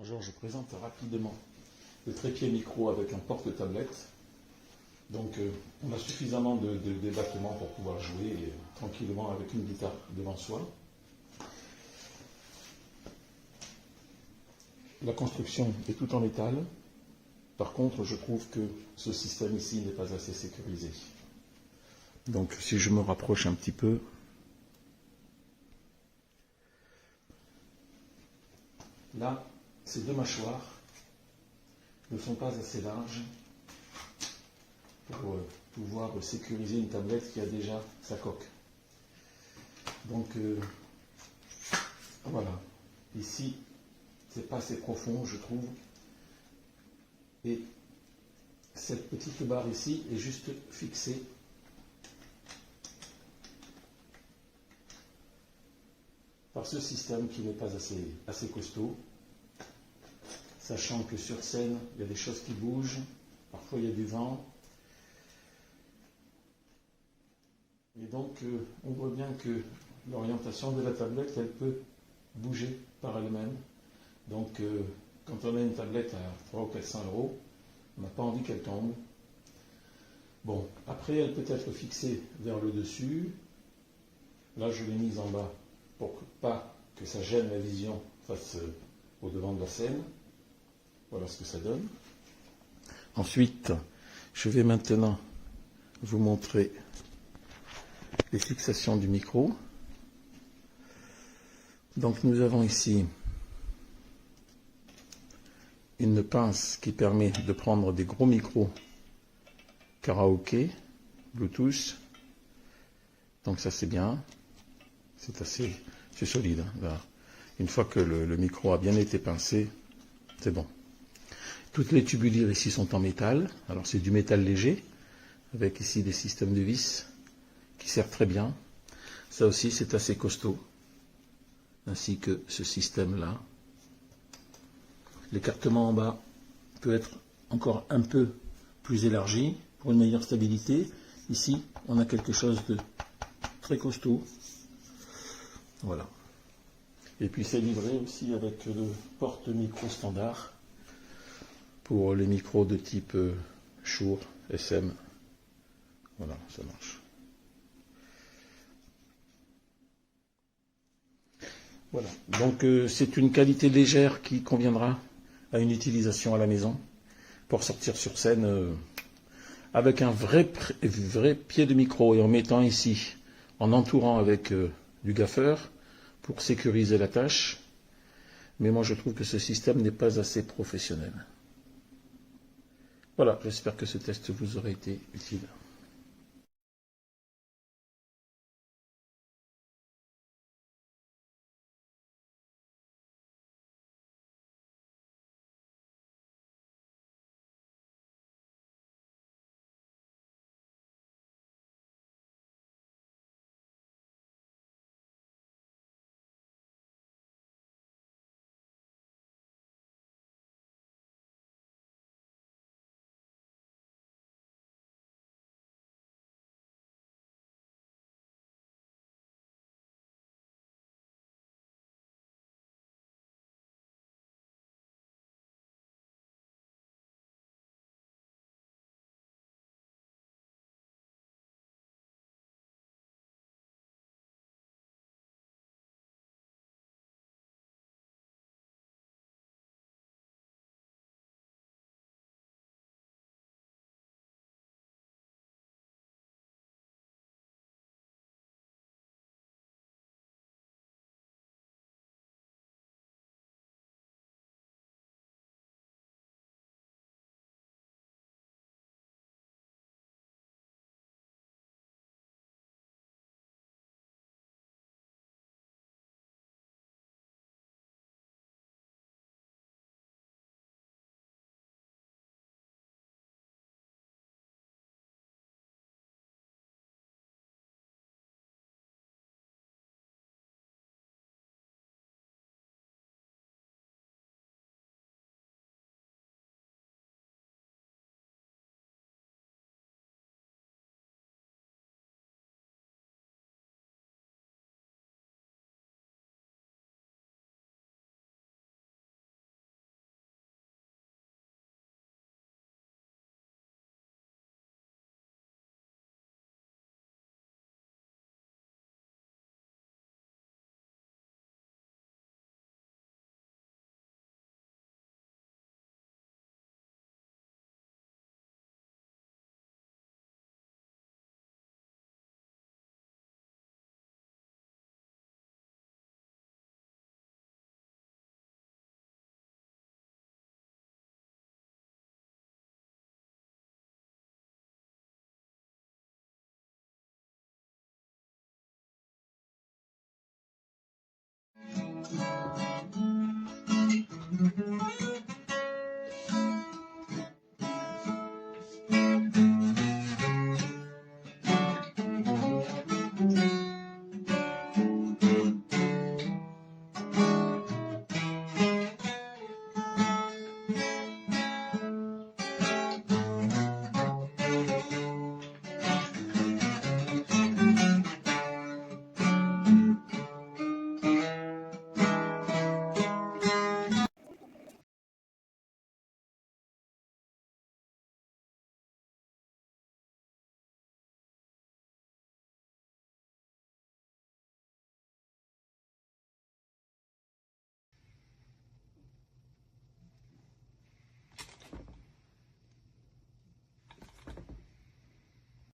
Bonjour, je présente rapidement le trépied micro avec un porte-tablette. Donc on a suffisamment de débattement pour pouvoir jouer tranquillement avec une guitare devant soi. La construction est tout en métal. Par contre, je trouve que ce système ici n'est pas assez sécurisé. Donc si je me rapproche un petit peu, là, ces deux mâchoires ne sont pas assez larges pour pouvoir sécuriser une tablette qui a déjà sa coque. Donc voilà, ici c'est pas assez profond je trouve, et cette petite barre ici est juste fixée par ce système qui n'est pas assez costaud, sachant que sur scène il y a des choses qui bougent, parfois il y a du vent. Et donc, on voit bien que l'orientation de la tablette, elle peut bouger par elle-même. Donc, quand on a une tablette à 300 ou 400 euros, on n'a pas envie qu'elle tombe. Bon, après, elle peut être fixée vers le dessus. Là, je l'ai mise en bas pour pas que ça gêne la vision face au devant de la scène. Voilà ce que ça donne. Ensuite, je vais maintenant vous montrer les fixations du micro. Donc nous avons ici une pince qui permet de prendre des gros micros karaoké, Bluetooth. Donc ça c'est bien, c'est solide. Là. Une fois que le micro a bien été pincé, c'est bon. Toutes les tubulures ici sont en métal. Alors c'est du métal léger, avec ici des systèmes de vis qui servent très bien. Ça aussi c'est assez costaud, ainsi que ce système-là. L'écartement en bas peut être encore un peu plus élargi pour une meilleure stabilité. Ici, on a quelque chose de très costaud. Voilà. Et puis c'est livré aussi avec le porte-micro standard pour les micros de type Shure, SM. Voilà, ça marche. Voilà. Donc c'est une qualité légère qui conviendra à une utilisation à la maison pour sortir sur scène avec un vrai pied de micro et en mettant ici, en entourant avec du gaffeur pour sécuriser la tâche. Mais moi je trouve que ce système n'est pas assez professionnel. Voilà, j'espère que ce test vous aura été utile.